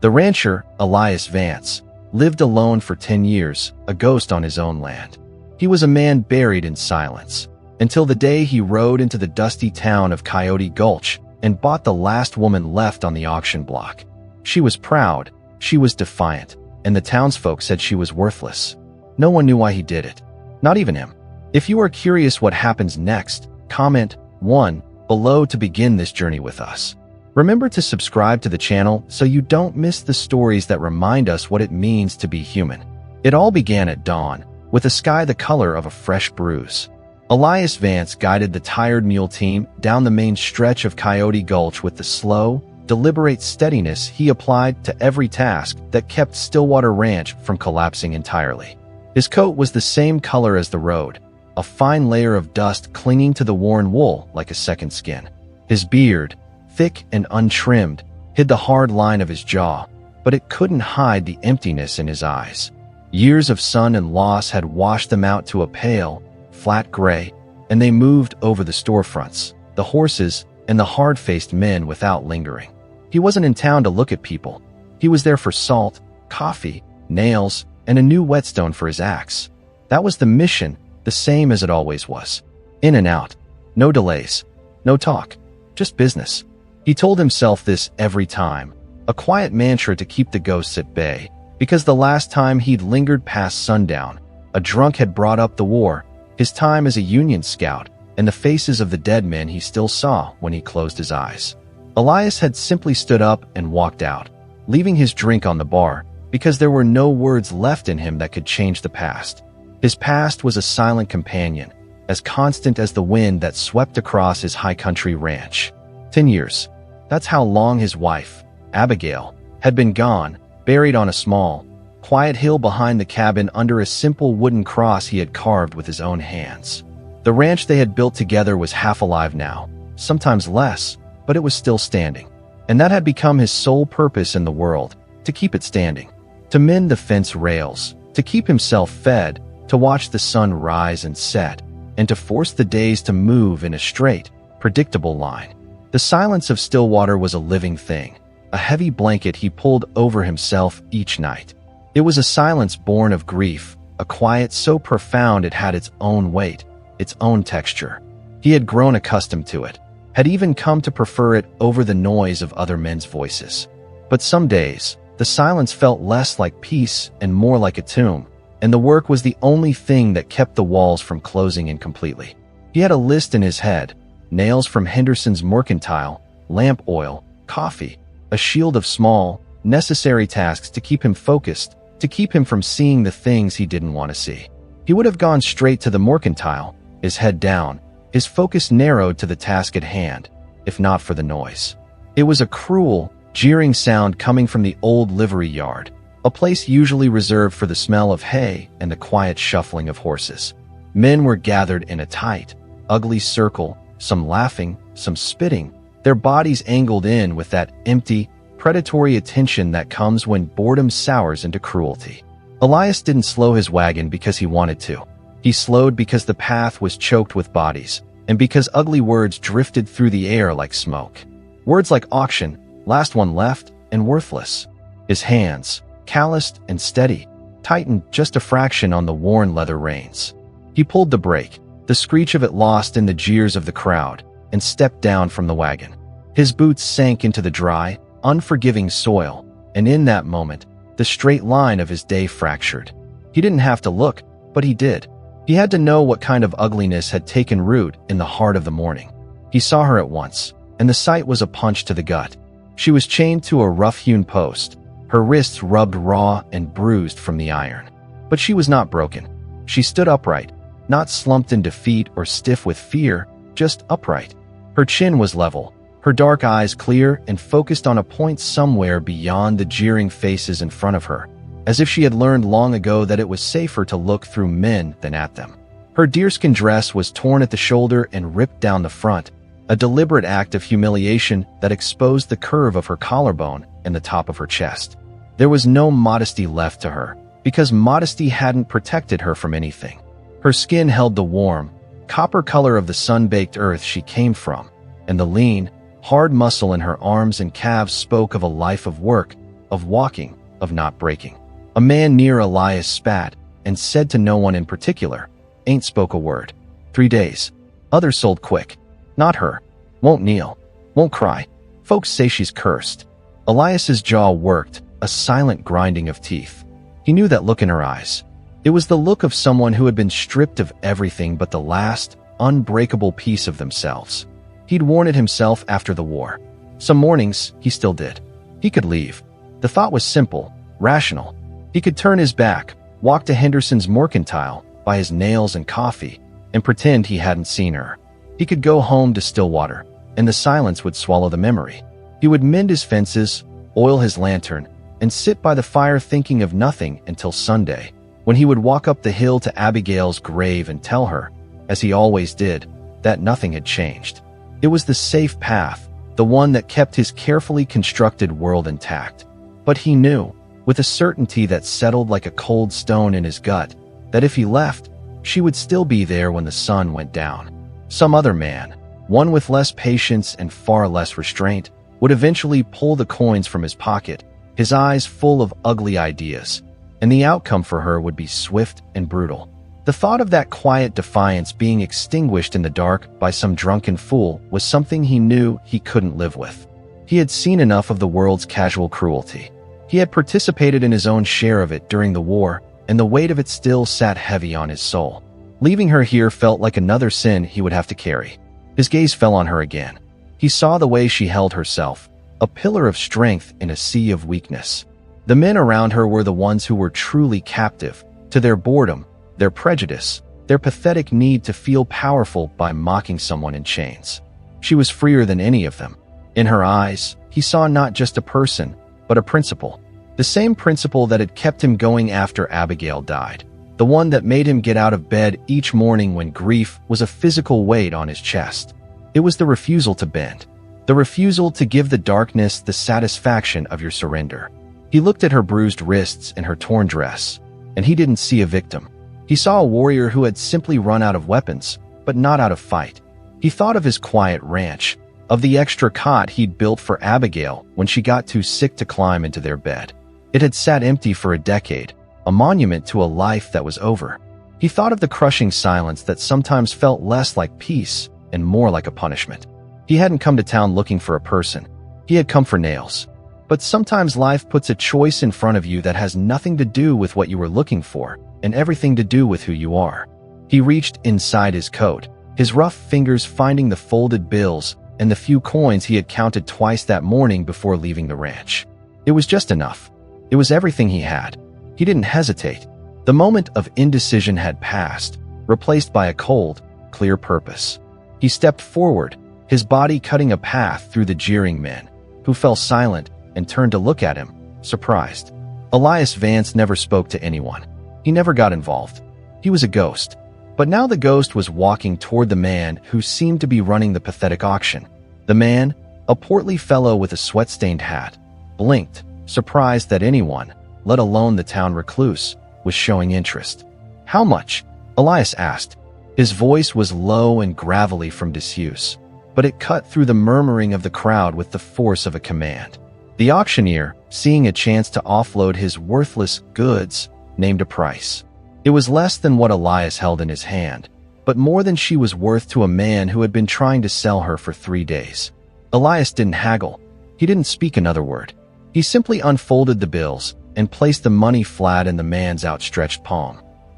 The rancher, Elias Vance, lived alone for 10 years, a ghost on his own land. He was a man buried in silence, until the day he rode into the dusty town of Coyote Gulch and bought the last woman left on the auction block. She was proud, she was defiant, and the townsfolk said she was worthless. No one knew why he did it. Not even him. If you are curious what happens next, comment 1 below to begin this journey with us. Remember to subscribe to the channel so you don't miss the stories that remind us what it means to be human. It all began at dawn, with a sky the color of a fresh bruise. Elias Vance guided the tired mule team down the main stretch of Coyote Gulch with the slow, deliberate steadiness he applied to every task that kept Stillwater Ranch from collapsing entirely. His coat was the same color as the road, a fine layer of dust clinging to the worn wool like a second skin. His beard, thick and untrimmed, hid the hard line of his jaw, but it couldn't hide the emptiness in his eyes. Years of sun and loss had washed them out to a pale, flat gray, and they moved over the storefronts, the horses, and the hard-faced men without lingering. He wasn't in town to look at people. He was there for salt, coffee, nails, and a new whetstone for his axe. That was the mission, the same as it always was. In and out. No delays. No talk. Just business. He told himself this every time, a quiet mantra to keep the ghosts at bay, because the last time he'd lingered past sundown, a drunk had brought up the war, his time as a Union scout, and the faces of the dead men he still saw when he closed his eyes. Elias had simply stood up and walked out, leaving his drink on the bar, because there were no words left in him that could change the past. His past was a silent companion, as constant as the wind that swept across his high country ranch. 10 years. That's how long his wife, Abigail, had been gone, buried on a small, quiet hill behind the cabin under a simple wooden cross he had carved with his own hands. The ranch they had built together was half alive now, sometimes less, but it was still standing. And that had become his sole purpose in the world, to keep it standing, to mend the fence rails, to keep himself fed, to watch the sun rise and set, and to force the days to move in a straight, predictable line. The silence of Stillwater was a living thing, a heavy blanket he pulled over himself each night. It was a silence born of grief, a quiet so profound it had its own weight, its own texture. He had grown accustomed to it, had even come to prefer it over the noise of other men's voices. But some days, the silence felt less like peace and more like a tomb, and the work was the only thing that kept the walls from closing in completely. He had a list in his head: nails from Henderson's Mercantile, lamp oil, coffee, a shield of small, necessary tasks to keep him focused, to keep him from seeing the things he didn't want to see. He would have gone straight to the Mercantile, his head down, his focus narrowed to the task at hand, if not for the noise. It was a cruel, jeering sound coming from the old livery yard, a place usually reserved for the smell of hay and the quiet shuffling of horses. Men were gathered in a tight, ugly circle, some laughing, some spitting, their bodies angled in with that empty, predatory attention that comes when boredom sours into cruelty. Elias didn't slow his wagon because he wanted to. He slowed because the path was choked with bodies, and because ugly words drifted through the air like smoke. Words like auction, last one left, and worthless. His hands, calloused and steady, tightened just a fraction on the worn leather reins. He pulled the brake, the screech of it lost in the jeers of the crowd, and stepped down from the wagon. His boots sank into the dry, unforgiving soil, and in that moment, the straight line of his day fractured. He didn't have to look, but he did. He had to know what kind of ugliness had taken root in the heart of the morning. He saw her at once, and the sight was a punch to the gut. She was chained to a rough-hewn post, her wrists rubbed raw and bruised from the iron. But she was not broken. She stood upright, not slumped in defeat or stiff with fear, just upright. Her chin was level, her dark eyes clear and focused on a point somewhere beyond the jeering faces in front of her, as if she had learned long ago that it was safer to look through men than at them. Her deerskin dress was torn at the shoulder and ripped down the front, a deliberate act of humiliation that exposed the curve of her collarbone and the top of her chest. There was no modesty left to her, because modesty hadn't protected her from anything. Her skin held the warm, copper color of the sun-baked earth she came from, and the lean, hard muscle in her arms and calves spoke of a life of work, of walking, of not breaking. A man near Elias spat and said to no one in particular, "Ain't spoke a word. 3 days. Others sold quick. Not her. Won't kneel. Won't cry. Folks say she's cursed." Elias's jaw worked, a silent grinding of teeth. He knew that look in her eyes. It was the look of someone who had been stripped of everything but the last, unbreakable piece of themselves. He'd worn it himself after the war. Some mornings, he still did. He could leave. The thought was simple, rational. He could turn his back, walk to Henderson's Mercantile, buy his nails and coffee, and pretend he hadn't seen her. He could go home to Stillwater, and the silence would swallow the memory. He would mend his fences, oil his lantern, and sit by the fire thinking of nothing until Sunday, when he would walk up the hill to Abigail's grave and tell her, as he always did, that nothing had changed. It was the safe path, the one that kept his carefully constructed world intact. But he knew, with a certainty that settled like a cold stone in his gut, that if he left, she would still be there when the sun went down. Some other man, one with less patience and far less restraint, would eventually pull the coins from his pocket, his eyes full of ugly ideas, and the outcome for her would be swift and brutal. The thought of that quiet defiance being extinguished in the dark by some drunken fool was something he knew he couldn't live with. He had seen enough of the world's casual cruelty. He had participated in his own share of it during the war, and the weight of it still sat heavy on his soul. Leaving her here felt like another sin he would have to carry. His gaze fell on her again. He saw the way she held herself, a pillar of strength in a sea of weakness. The men around her were the ones who were truly captive to their boredom, their prejudice, their pathetic need to feel powerful by mocking someone in chains. She was freer than any of them. In her eyes, he saw not just a person, but a principle. The same principle that had kept him going after Abigail died. The one that made him get out of bed each morning when grief was a physical weight on his chest. It was the refusal to bend. The refusal to give the darkness the satisfaction of your surrender. He looked at her bruised wrists and her torn dress, and he didn't see a victim. He saw a warrior who had simply run out of weapons, but not out of fight. He thought of his quiet ranch, of the extra cot he'd built for Abigail when she got too sick to climb into their bed. It had sat empty for a decade, a monument to a life that was over. He thought of the crushing silence that sometimes felt less like peace and more like a punishment. He hadn't come to town looking for a person. He had come for nails. But sometimes life puts a choice in front of you that has nothing to do with what you were looking for, and everything to do with who you are. He reached inside his coat, his rough fingers finding the folded bills and the few coins he had counted twice that morning before leaving the ranch. It was just enough. It was everything he had. He didn't hesitate. The moment of indecision had passed, replaced by a cold, clear purpose. He stepped forward, his body cutting a path through the jeering men, who fell silent and turned to look at him, surprised. Elias Vance never spoke to anyone. He never got involved. He was a ghost. But now the ghost was walking toward the man who seemed to be running the pathetic auction. The man, a portly fellow with a sweat-stained hat, blinked, surprised that anyone, let alone the town recluse, was showing interest. "How much?" Elias asked. His voice was low and gravelly from disuse, but it cut through the murmuring of the crowd with the force of a command. The auctioneer, seeing a chance to offload his worthless goods, named a price. It was less than what Elias held in his hand, but more than she was worth to a man who had been trying to sell her for 3 days. Elias didn't haggle. He didn't speak another word. He simply unfolded the bills and placed the money flat in the man's outstretched palm.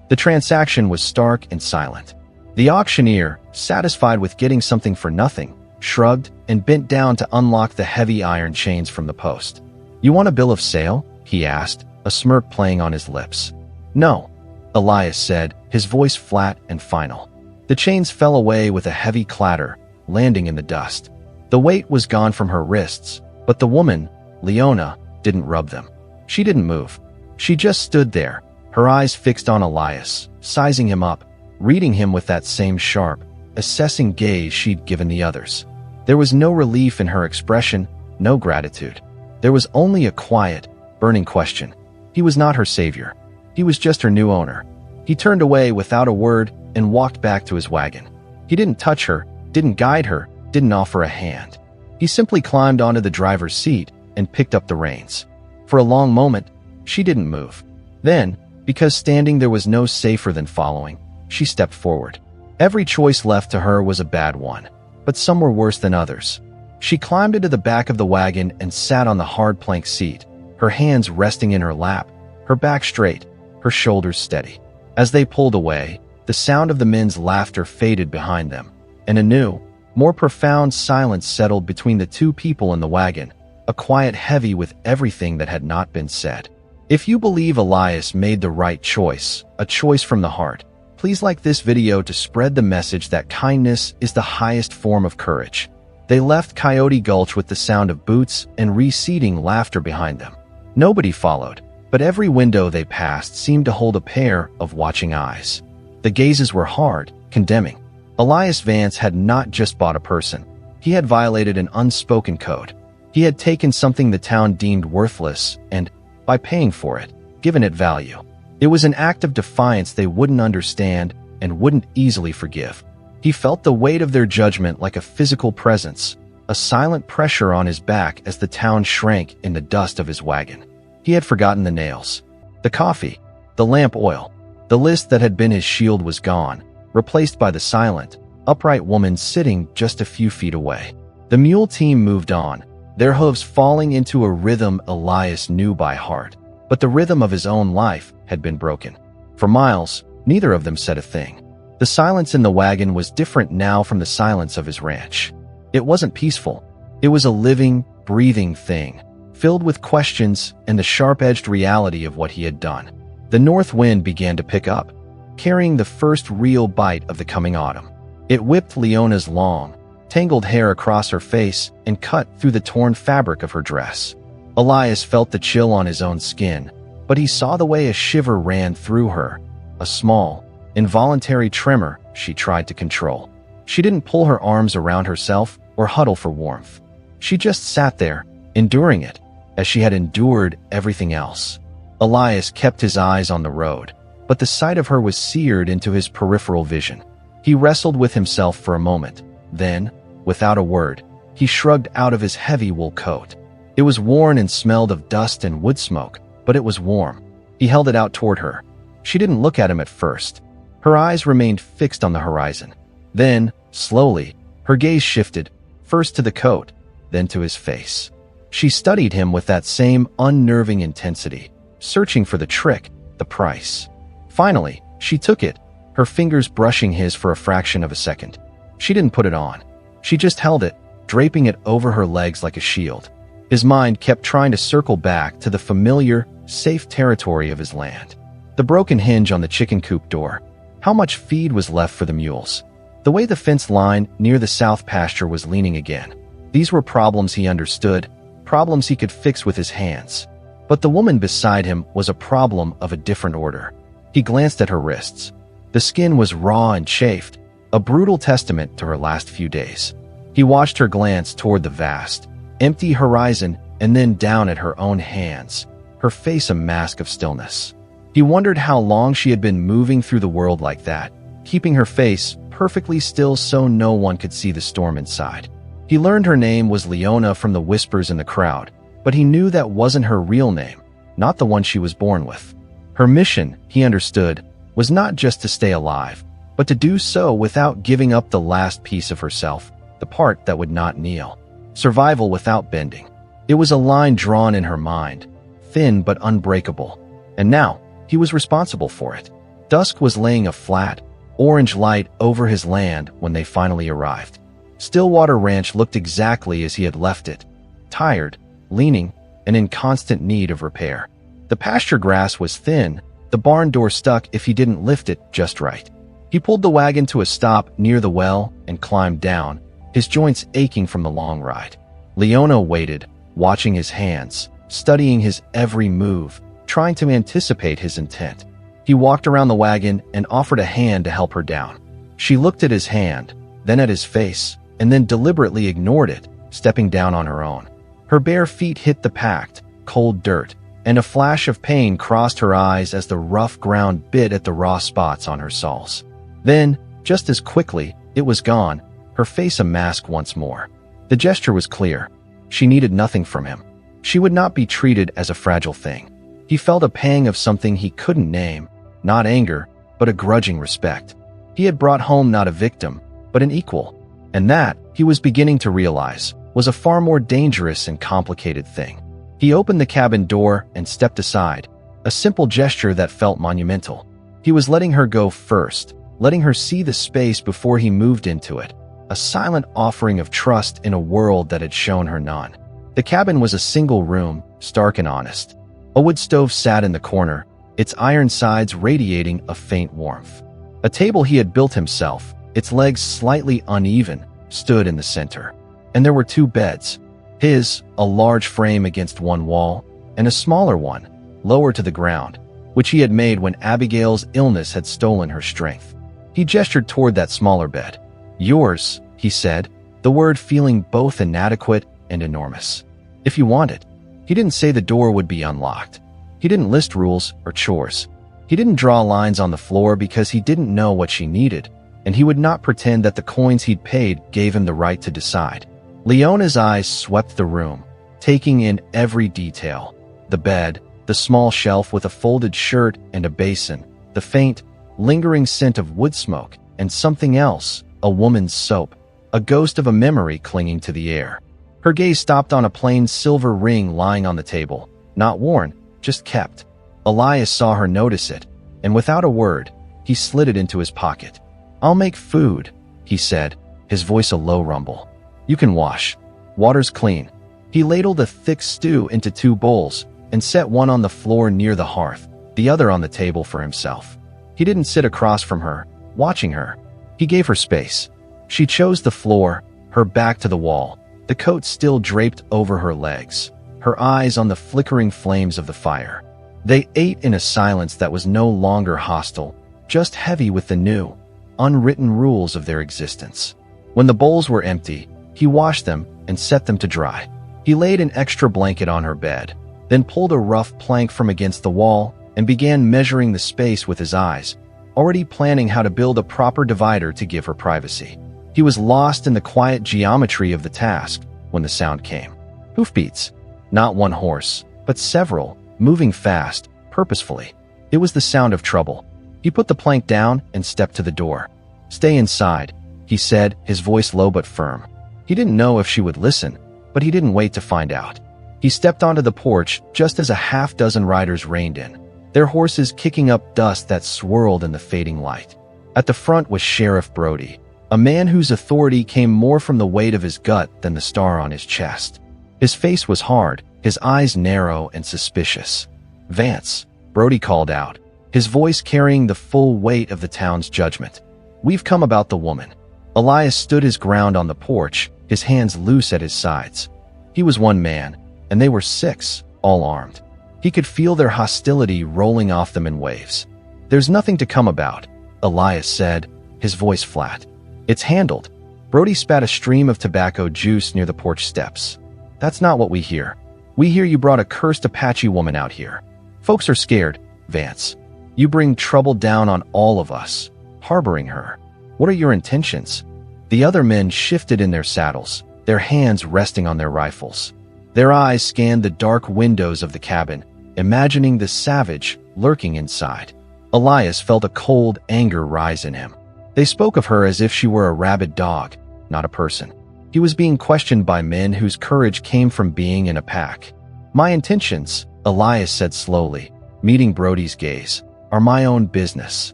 The transaction was stark and silent. The auctioneer, satisfied with getting something for nothing, shrugged and bent down to unlock the heavy iron chains from the post. "You want a bill of sale?" he asked, a smirk playing on his lips. "No," Elias said, his voice flat and final. The chains fell away with a heavy clatter, landing in the dust. The weight was gone from her wrists, but the woman, Leona, didn't rub them. She didn't move. She just stood there, her eyes fixed on Elias, sizing him up, reading him with that same sharp, assessing gaze she'd given the others. There was no relief in her expression, no gratitude. There was only a quiet, burning question. He was not her savior. He was just her new owner. He turned away without a word and walked back to his wagon. He didn't touch her, didn't guide her, didn't offer a hand. He simply climbed onto the driver's seat and picked up the reins. For a long moment, she didn't move. Then, because standing there was no safer than following, she stepped forward. Every choice left to her was a bad one, but some were worse than others. She climbed into the back of the wagon and sat on the hard plank seat, her hands resting in her lap, her back straight, her shoulders steady. As they pulled away, the sound of the men's laughter faded behind them, and a new, more profound silence settled between the two people in the wagon, a quiet heavy with everything that had not been said. If you believe Elias made the right choice, a choice from the heart, please like this video to spread the message that kindness is the highest form of courage. They left Coyote Gulch with the sound of boots and receding laughter behind them. Nobody followed, but every window they passed seemed to hold a pair of watching eyes. The gazes were hard, condemning. Elias Vance had not just bought a person. He had violated an unspoken code. He had taken something the town deemed worthless and, by paying for it, given it value. It was an act of defiance they wouldn't understand and wouldn't easily forgive. He felt the weight of their judgment like a physical presence, a silent pressure on his back as the town shrank in the dust of his wagon. He had forgotten the nails, the coffee, the lamp oil. The list that had been his shield was gone, replaced by the silent, upright woman sitting just a few feet away. The mule team moved on, their hooves falling into a rhythm Elias knew by heart, but the rhythm of his own life had been broken. For miles, neither of them said a thing. The silence in the wagon was different now from the silence of his ranch. It wasn't peaceful. It was a living, breathing thing, filled with questions and the sharp-edged reality of what he had done. The north wind began to pick up, carrying the first real bite of the coming autumn. It whipped Leona's long, tangled hair across her face and cut through the torn fabric of her dress. Elias felt the chill on his own skin, but he saw the way a shiver ran through her, a small, involuntary tremor she tried to control. She didn't pull her arms around herself or huddle for warmth. She just sat there, enduring it, as she had endured everything else. Elias kept his eyes on the road, but the sight of her was seared into his peripheral vision. He wrestled with himself for a moment. Then, without a word, he shrugged out of his heavy wool coat. It was worn and smelled of dust and wood smoke, but it was warm. He held it out toward her. She didn't look at him at first. Her eyes remained fixed on the horizon. Then, slowly, her gaze shifted, first to the coat, then to his face. She studied him with that same unnerving intensity, searching for the trick, the price. Finally, she took it, her fingers brushing his for a fraction of a second. She didn't put it on. She just held it, draping it over her legs like a shield. His mind kept trying to circle back to the familiar, safe territory of his land. The broken hinge on the chicken coop door. How much feed was left for the mules? The way the fence line near the south pasture was leaning again. These were problems he understood, problems he could fix with his hands. But the woman beside him was a problem of a different order. He glanced at her wrists. The skin was raw and chafed, a brutal testament to her last few days. He watched her glance toward the vast, empty horizon and then down at her own hands, her face a mask of stillness. He wondered how long she had been moving through the world like that, keeping her face perfectly still so no one could see the storm inside. He learned her name was Leona from the whispers in the crowd, but he knew that wasn't her real name, not the one she was born with. Her mission, he understood, was not just to stay alive, but to do so without giving up the last piece of herself, the part that would not kneel. Survival without bending. It was a line drawn in her mind, thin but unbreakable, and now he was responsible for it. Dusk was laying a flat, orange light over his land when they finally arrived. Stillwater Ranch looked exactly as he had left it, tired, leaning, and in constant need of repair. The pasture grass was thin, the barn door stuck if he didn't lift it just right. He pulled the wagon to a stop near the well and climbed down, his joints aching from the long ride. Leona waited, watching his hands, studying his every move, trying to anticipate his intent. He walked around the wagon and offered a hand to help her down. She looked at his hand, then at his face, and then deliberately ignored it, stepping down on her own. Her bare feet hit the packed, cold dirt, and a flash of pain crossed her eyes as the rough ground bit at the raw spots on her soles. Then, just as quickly, it was gone, her face a mask once more. The gesture was clear. She needed nothing from him. She would not be treated as a fragile thing. He felt a pang of something he couldn't name, not anger, but a grudging respect. He had brought home not a victim, but an equal. And that, he was beginning to realize, was a far more dangerous and complicated thing. He opened the cabin door and stepped aside, a simple gesture that felt monumental. He was letting her go first, letting her see the space before he moved into it, a silent offering of trust in a world that had shown her none. The cabin was a single room, stark and honest. A wood stove sat in the corner, its iron sides radiating a faint warmth. A table he had built himself, its legs slightly uneven, stood in the center. And there were two beds. His, a large frame against one wall, and a smaller one, lower to the ground, which he had made when Abigail's illness had stolen her strength. He gestured toward that smaller bed. "Yours," he said, the word feeling both inadequate and enormous. "If you want it." He didn't say the door would be unlocked. He didn't list rules or chores. He didn't draw lines on the floor because he didn't know what she needed, and he would not pretend that the coins he'd paid gave him the right to decide. Leona's eyes swept the room, taking in every detail. The bed, the small shelf with a folded shirt and a basin, the faint, lingering scent of wood smoke, and something else, a woman's soap, a ghost of a memory clinging to the air. Her gaze stopped on a plain silver ring lying on the table, not worn, just kept. Elias saw her notice it, and without a word, he slid it into his pocket. "I'll make food," he said, his voice a low rumble. "You can wash. Water's clean." He ladled a thick stew into two bowls and set one on the floor near the hearth, the other on the table for himself. He didn't sit across from her, watching her. He gave her space. She chose the floor, her back to the wall, the coat still draped over her legs, her eyes on the flickering flames of the fire. They ate in a silence that was no longer hostile, just heavy with the new, unwritten rules of their existence. When the bowls were empty, he washed them and set them to dry. He laid an extra blanket on her bed, then pulled a rough plank from against the wall and began measuring the space with his eyes, already planning how to build a proper divider to give her privacy. He was lost in the quiet geometry of the task when the sound came. Hoofbeats. Not one horse, but several, moving fast, purposefully. It was the sound of trouble. He put the plank down and stepped to the door. "Stay inside," he said, his voice low but firm. He didn't know if she would listen, but he didn't wait to find out. He stepped onto the porch just as a half-dozen riders reined in, their horses kicking up dust that swirled in the fading light. At the front was Sheriff Brody, a man whose authority came more from the weight of his gut than the star on his chest. His face was hard, his eyes narrow and suspicious. "Vance," Brody called out, his voice carrying the full weight of the town's judgment. "We've come about the woman." Elias stood his ground on the porch, his hands loose at his sides. He was one man, and they were six, all armed. He could feel their hostility rolling off them in waves. "There's nothing to come about," Elias said, his voice flat. "It's handled." Brody spat a stream of tobacco juice near the porch steps. "That's not what we hear. We hear you brought a cursed Apache woman out here. Folks are scared, Vance. You bring trouble down on all of us, harboring her. What are your intentions?" The other men shifted in their saddles, their hands resting on their rifles. Their eyes scanned the dark windows of the cabin, imagining the savage lurking inside. Elias felt a cold anger rise in him. They spoke of her as if she were a rabid dog, not a person. He was being questioned by men whose courage came from being in a pack. "My intentions," Elias said slowly, meeting Brody's gaze, "are my own business.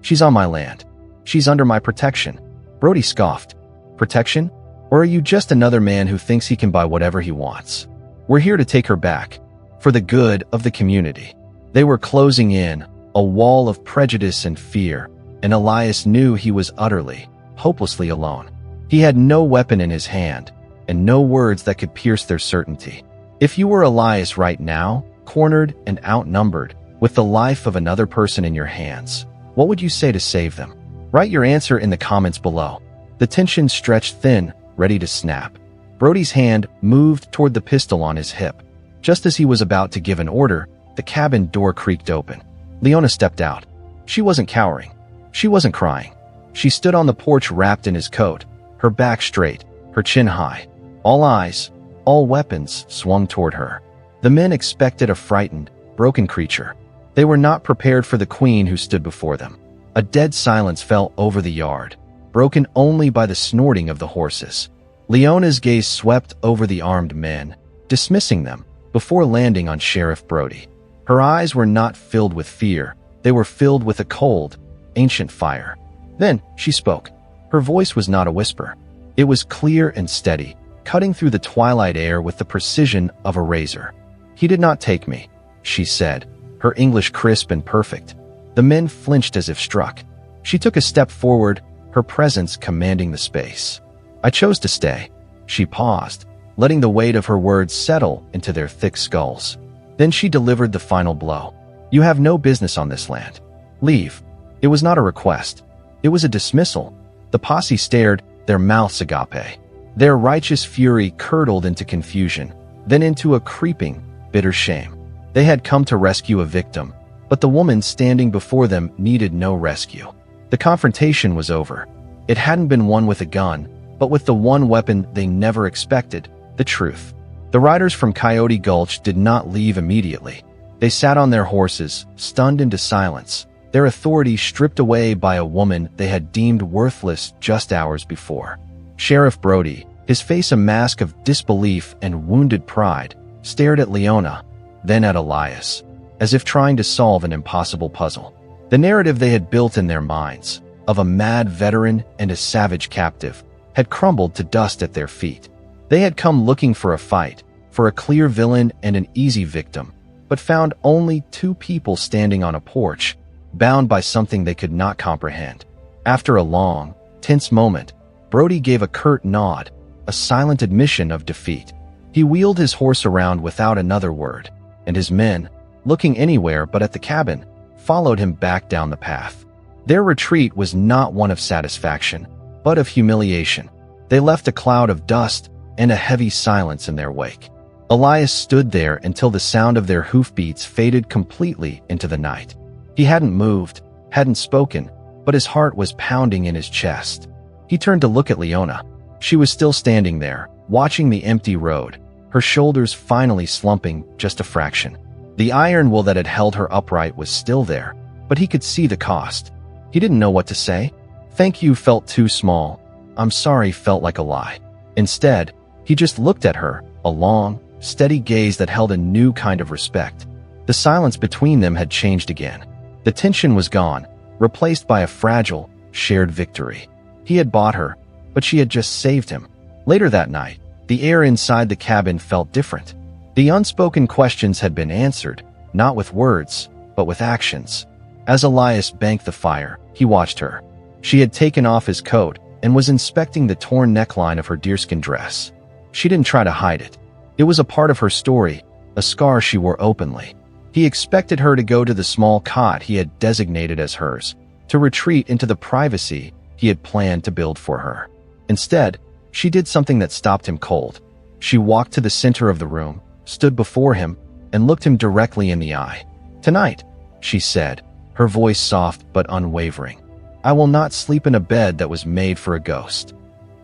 She's on my land. She's under my protection." Brody scoffed. "Protection? Or are you just another man who thinks he can buy whatever he wants? We're here to take her back, for the good of the community." They were closing in, a wall of prejudice and fear, and Elias knew he was utterly, hopelessly alone. He had no weapon in his hand, and no words that could pierce their certainty. If you were Elias right now, cornered and outnumbered, with the life of another person in your hands, what would you say to save them? Write your answer in the comments below. The tension stretched thin, ready to snap. Brody's hand moved toward the pistol on his hip. Just as he was about to give an order, the cabin door creaked open. Leona stepped out. She wasn't cowering. She wasn't crying. She stood on the porch wrapped in his coat, her back straight, her chin high. All eyes, all weapons swung toward her. The men expected a frightened, broken creature. They were not prepared for the queen who stood before them. A dead silence fell over the yard, broken only by the snorting of the horses. Leona's gaze swept over the armed men, dismissing them, before landing on Sheriff Brody. Her eyes were not filled with fear. They were filled with a cold, ancient fire. Then she spoke. Her voice was not a whisper. It was clear and steady, cutting through the twilight air with the precision of a razor. "He did not take me," she said, her English crisp and perfect. The men flinched as if struck. She took a step forward, her presence commanding the space. "I chose to stay." She paused, letting the weight of her words settle into their thick skulls. Then she delivered the final blow. "You have no business on this land. Leave." It was not a request. It was a dismissal. The posse stared, their mouths agape. Their righteous fury curdled into confusion, then into a creeping, bitter shame. They had come to rescue a victim, but the woman standing before them needed no rescue. The confrontation was over. It hadn't been won with a gun, but with the one weapon they never expected, the truth. The riders from Coyote Gulch did not leave immediately. They sat on their horses, stunned into silence, their authority stripped away by a woman they had deemed worthless just hours before. Sheriff Brody, his face a mask of disbelief and wounded pride, stared at Leona, then at Elias, as if trying to solve an impossible puzzle. The narrative they had built in their minds, of a mad veteran and a savage captive, had crumbled to dust at their feet. They had come looking for a fight, for a clear villain and an easy victim, but found only two people standing on a porch, bound by something they could not comprehend. After a long, tense moment, Brody gave a curt nod, a silent admission of defeat. He wheeled his horse around without another word, and his men, looking anywhere but at the cabin, followed him back down the path. Their retreat was not one of satisfaction, but of humiliation. They left a cloud of dust and a heavy silence in their wake. Elias stood there until the sound of their hoofbeats faded completely into the night. He hadn't moved, hadn't spoken, but his heart was pounding in his chest. He turned to look at Leona. She was still standing there, watching the empty road, her shoulders finally slumping just a fraction. The iron will that had held her upright was still there, but he could see the cost. He didn't know what to say. Thank you felt too small. I'm sorry felt like a lie. Instead, he just looked at her, a long, steady gaze that held a new kind of respect. The silence between them had changed again. The tension was gone, replaced by a fragile, shared victory. He had bought her, but she had just saved him. Later that night, the air inside the cabin felt different. The unspoken questions had been answered, not with words, but with actions. As Elias banked the fire, he watched her. She had taken off his coat and was inspecting the torn neckline of her deerskin dress. She didn't try to hide it. It was a part of her story, a scar she wore openly. He expected her to go to the small cot he had designated as hers, to retreat into the privacy he had planned to build for her. Instead, she did something that stopped him cold. She walked to the center of the room, stood before him, and looked him directly in the eye. "Tonight," she said, her voice soft but unwavering, "I will not sleep in a bed that was made for a ghost."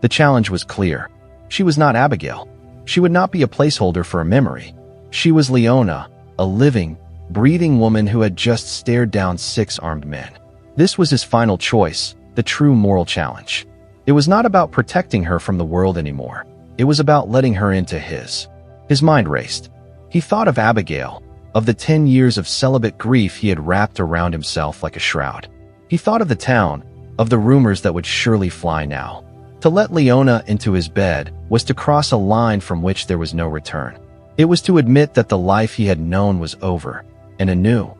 The challenge was clear. She was not Abigail. She would not be a placeholder for a memory. She was Leona, a living, breathing woman who had just stared down 6 armed men. This was his final choice, the true moral challenge. It was not about protecting her from the world anymore. It was about letting her into his. His mind raced. He thought of Abigail, of the 10 years of celibate grief he had wrapped around himself like a shroud. He thought of the town, of the rumors that would surely fly now. To let Leona into his bed was to cross a line from which there was no return. It was to admit that the life he had known was over, and a new,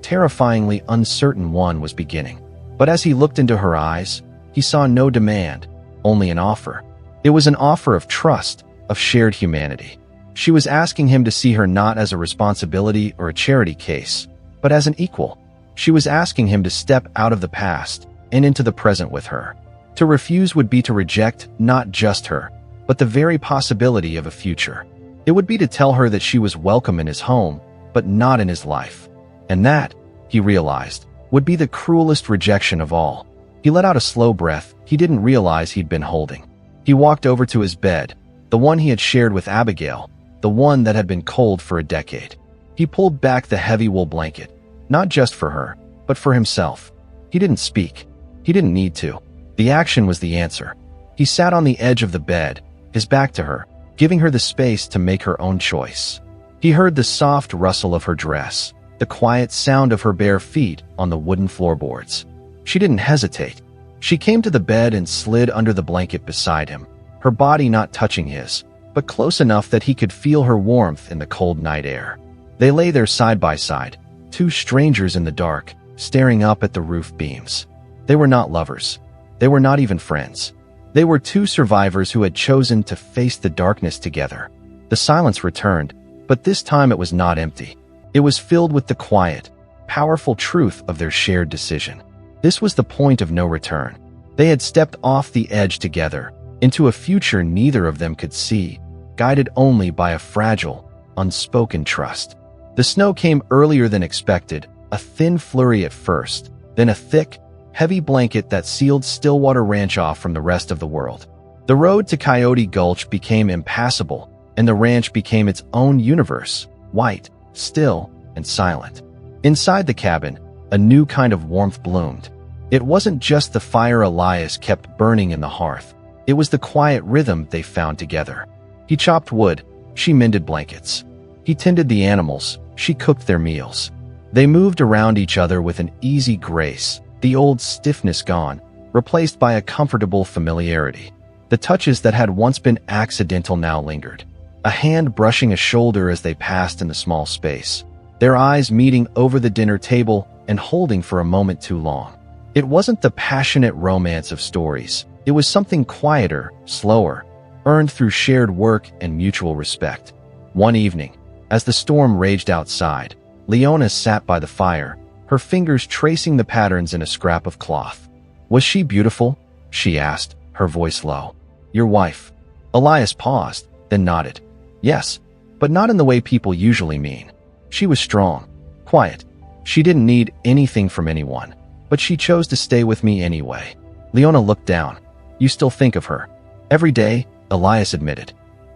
terrifyingly uncertain one was beginning. But as he looked into her eyes, he saw no demand, only an offer. It was an offer of trust, of shared humanity. She was asking him to see her not as a responsibility or a charity case, but as an equal. She was asking him to step out of the past and into the present with her. To refuse would be to reject not just her, but the very possibility of a future. It would be to tell her that she was welcome in his home, but not in his life. And that, he realized, would be the cruelest rejection of all. He let out a slow breath he didn't realize he'd been holding. He walked over to his bed, the one he had shared with Abigail, the one that had been cold for a decade. He pulled back the heavy wool blanket, not just for her, but for himself. He didn't speak. He didn't need to. The action was the answer. He sat on the edge of the bed, his back to her, giving her the space to make her own choice. He heard the soft rustle of her dress, the quiet sound of her bare feet on the wooden floorboards. She didn't hesitate. She came to the bed and slid under the blanket beside him, her body not touching his, but close enough that he could feel her warmth in the cold night air. They lay there side by side, two strangers in the dark, staring up at the roof beams. They were not lovers. They were not even friends. They were two survivors who had chosen to face the darkness together. The silence returned, but this time it was not empty. It was filled with the quiet, powerful truth of their shared decision. This was the point of no return. They had stepped off the edge together, into a future neither of them could see, guided only by a fragile, unspoken trust. The snow came earlier than expected, a thin flurry at first, then a thick, heavy blanket that sealed Stillwater Ranch off from the rest of the world. The road to Coyote Gulch became impassable, and the ranch became its own universe, white, still, and silent. Inside the cabin, a new kind of warmth bloomed. It wasn't just the fire Elias kept burning in the hearth. It was the quiet rhythm they found together. He chopped wood, she mended blankets. He tended the animals, she cooked their meals. They moved around each other with an easy grace, the old stiffness gone, replaced by a comfortable familiarity. The touches that had once been accidental now lingered. A hand brushing a shoulder as they passed in the small space. Their eyes meeting over the dinner table and holding for a moment too long. It wasn't the passionate romance of stories. It was something quieter, slower, earned through shared work and mutual respect. One evening, as the storm raged outside, Leona sat by the fire, her fingers tracing the patterns in a scrap of cloth. "Was she beautiful?" she asked, her voice low. "Your wife." Elias paused, then nodded. "Yes, but not in the way people usually mean. She was strong, quiet. She didn't need anything from anyone, but she chose to stay with me anyway." Leona looked down. "You still think of her?" "Every day," Elias admitted.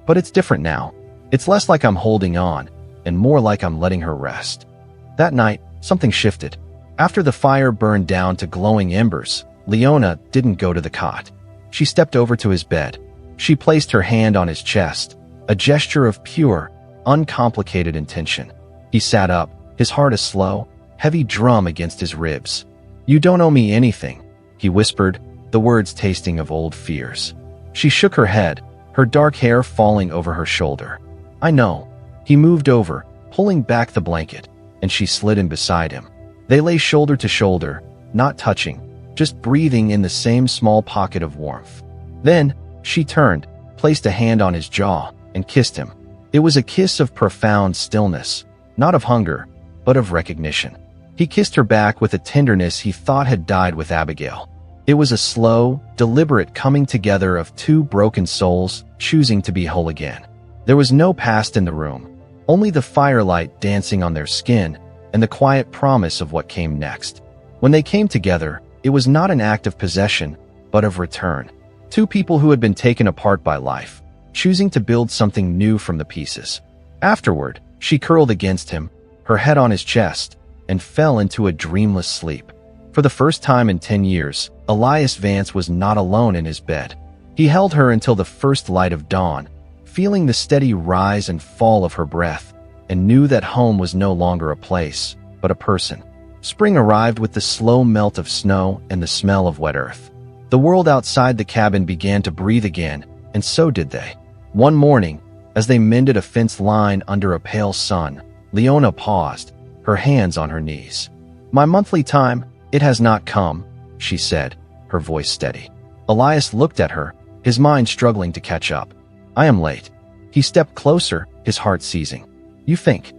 "But it's different now. It's less like I'm holding on, and more like I'm letting her rest." That night, something shifted. After the fire burned down to glowing embers, Leona didn't go to the cot. She stepped over to his bed. She placed her hand on his chest, a gesture of pure, uncomplicated intention. He sat up, his heart a slow, heavy drum against his ribs. "You don't owe me anything," he whispered, the words tasting of old fears. She shook her head, her dark hair falling over her shoulder. "I know." He moved over, pulling back the blanket, and she slid in beside him. They lay shoulder to shoulder, not touching, just breathing in the same small pocket of warmth. Then, she turned, placed a hand on his jaw, and kissed him. It was a kiss of profound stillness, not of hunger, but of recognition. He kissed her back with a tenderness he thought had died with Abigail. It was a slow, deliberate coming together of two broken souls choosing to be whole again. There was no past in the room, only the firelight dancing on their skin and the quiet promise of what came next. When they came together, it was not an act of possession, but of return. Two people who had been taken apart by life, choosing to build something new from the pieces. Afterward, she curled against him, her head on his chest, and fell into a dreamless sleep. For the first time in 10 years, Elias Vance was not alone in his bed. He held her until the first light of dawn, feeling the steady rise and fall of her breath, and knew that home was no longer a place, but a person. Spring arrived with the slow melt of snow and the smell of wet earth. The world outside the cabin began to breathe again, and so did they. One morning, as they mended a fence line under a pale sun, Leona paused, her hands on her knees. "My monthly time, it has not come," she said, her voice steady. Elias looked at her, his mind struggling to catch up. "I am late." He stepped closer, his heart seizing. "You think?"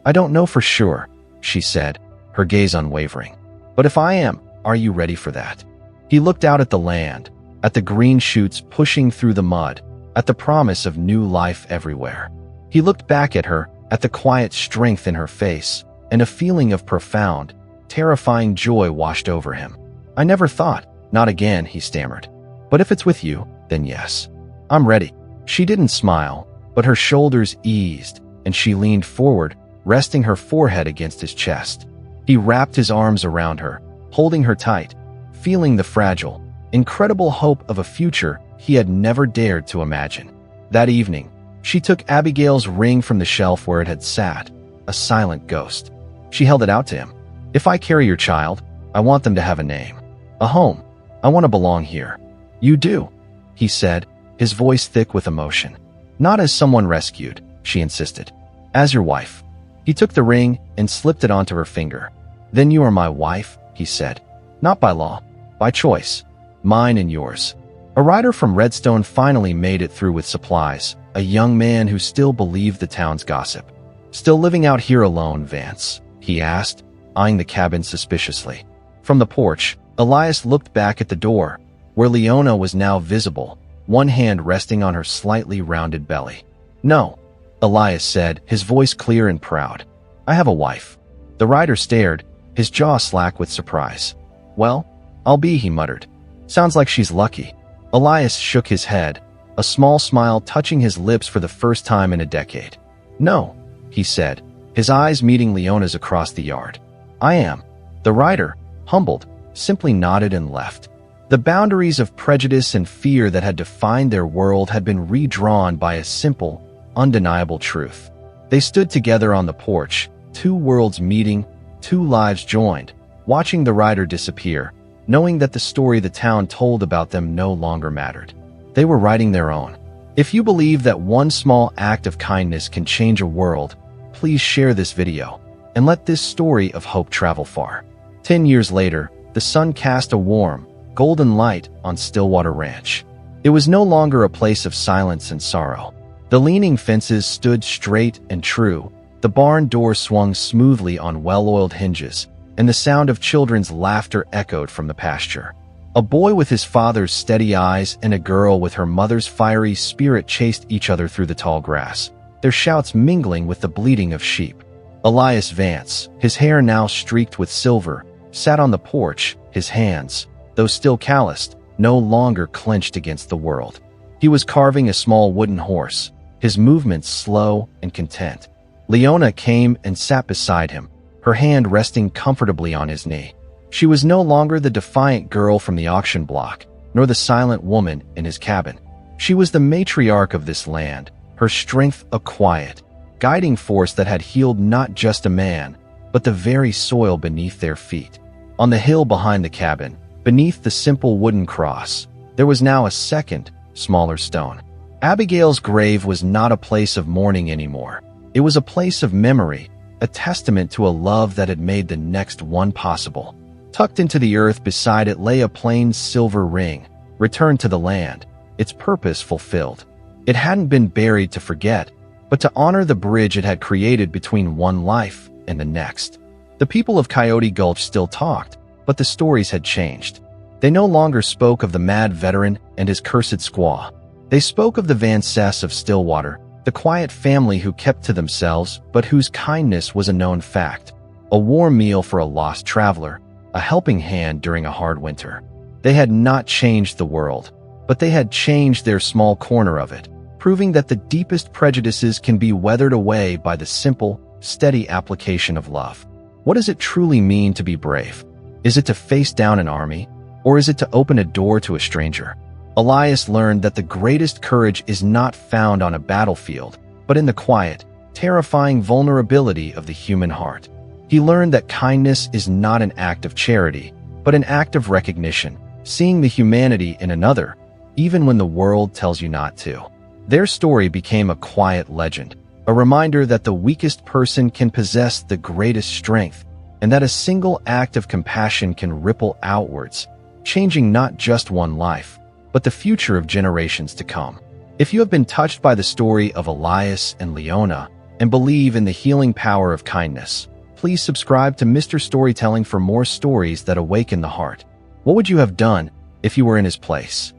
"I don't know for sure," she said, her gaze unwavering. "But if I am, are you ready for that?" He looked out at the land, at the green shoots pushing through the mud, at the promise of new life everywhere. He looked back at her, at the quiet strength in her face, and a feeling of profound, terrifying joy washed over him. "I never thought, not again," he stammered. "But if it's with you, then yes. I'm ready." She didn't smile, but her shoulders eased, and she leaned forward, resting her forehead against his chest. He wrapped his arms around her, holding her tight, feeling the fragile, incredible hope of a future he had never dared to imagine. That evening, she took Abigail's ring from the shelf where it had sat, a silent ghost. She held it out to him. "If I carry your child, I want them to have a name, a home. I want to belong here." "You do," he said, his voice thick with emotion. "Not as someone rescued," she insisted. "As your wife." He took the ring and slipped it onto her finger. "Then you are my wife," he said. "Not by law, by choice. Mine and yours." A rider from Redstone finally made it through with supplies, a young man who still believed the town's gossip. "Still living out here alone, Vance?" he asked, eyeing the cabin suspiciously. From the porch, Elias looked back at the door, where Leona was now visible, one hand resting on her slightly rounded belly. "No," Elias said, his voice clear and proud. "I have a wife." The rider stared, his jaw slack with surprise. "Well, I'll be," he muttered. "Sounds like she's lucky." Elias shook his head, a small smile touching his lips for the first time in a decade. "No," he said, his eyes meeting Leona's across the yard. "I am." The rider, humbled, simply nodded and left. The boundaries of prejudice and fear that had defined their world had been redrawn by a simple, undeniable truth. They stood together on the porch, two worlds meeting, two lives joined, watching the rider disappear, knowing that the story the town told about them no longer mattered. They were writing their own. If you believe that one small act of kindness can change a world, please share this video, and let this story of hope travel far. 10 years later, the sun cast a warm, golden light on Stillwater Ranch. It was no longer a place of silence and sorrow. The leaning fences stood straight and true, the barn door swung smoothly on well-oiled hinges, and the sound of children's laughter echoed from the pasture. A boy with his father's steady eyes and a girl with her mother's fiery spirit chased each other through the tall grass, their shouts mingling with the bleating of sheep. Elias Vance, his hair now streaked with silver, sat on the porch, his hands, though still calloused, no longer clenched against the world. He was carving a small wooden horse, his movements slow and content. Leona came and sat beside him, her hand resting comfortably on his knee. She was no longer the defiant girl from the auction block, nor the silent woman in his cabin. She was the matriarch of this land, her strength a quiet, guiding force that had healed not just a man, but the very soil beneath their feet. On the hill behind the cabin, beneath the simple wooden cross, there was now a second, smaller stone. Abigail's grave was not a place of mourning anymore. It was a place of memory, a testament to a love that had made the next one possible. Tucked into the earth beside it lay a plain silver ring, returned to the land, its purpose fulfilled. It hadn't been buried to forget, but to honor the bridge it had created between one life and the next. The people of Coyote Gulch still talked, but the stories had changed. They no longer spoke of the mad veteran and his cursed squaw. They spoke of the Vances of Stillwater, the quiet family who kept to themselves but whose kindness was a known fact. A warm meal for a lost traveler, a helping hand during a hard winter. They had not changed the world, but they had changed their small corner of it, proving that the deepest prejudices can be weathered away by the simple, steady application of love. What does it truly mean to be brave? Is it to face down an army, or is it to open a door to a stranger? Elias learned that the greatest courage is not found on a battlefield, but in the quiet, terrifying vulnerability of the human heart. He learned that kindness is not an act of charity, but an act of recognition, seeing the humanity in another, even when the world tells you not to. Their story became a quiet legend, a reminder that the weakest person can possess the greatest strength, and that a single act of compassion can ripple outwards, changing not just one life, but the future of generations to come. If you have been touched by the story of Elias and Leona and believe in the healing power of kindness, please subscribe to Mr. Storytelling for more stories that awaken the heart. What would you have done if you were in his place?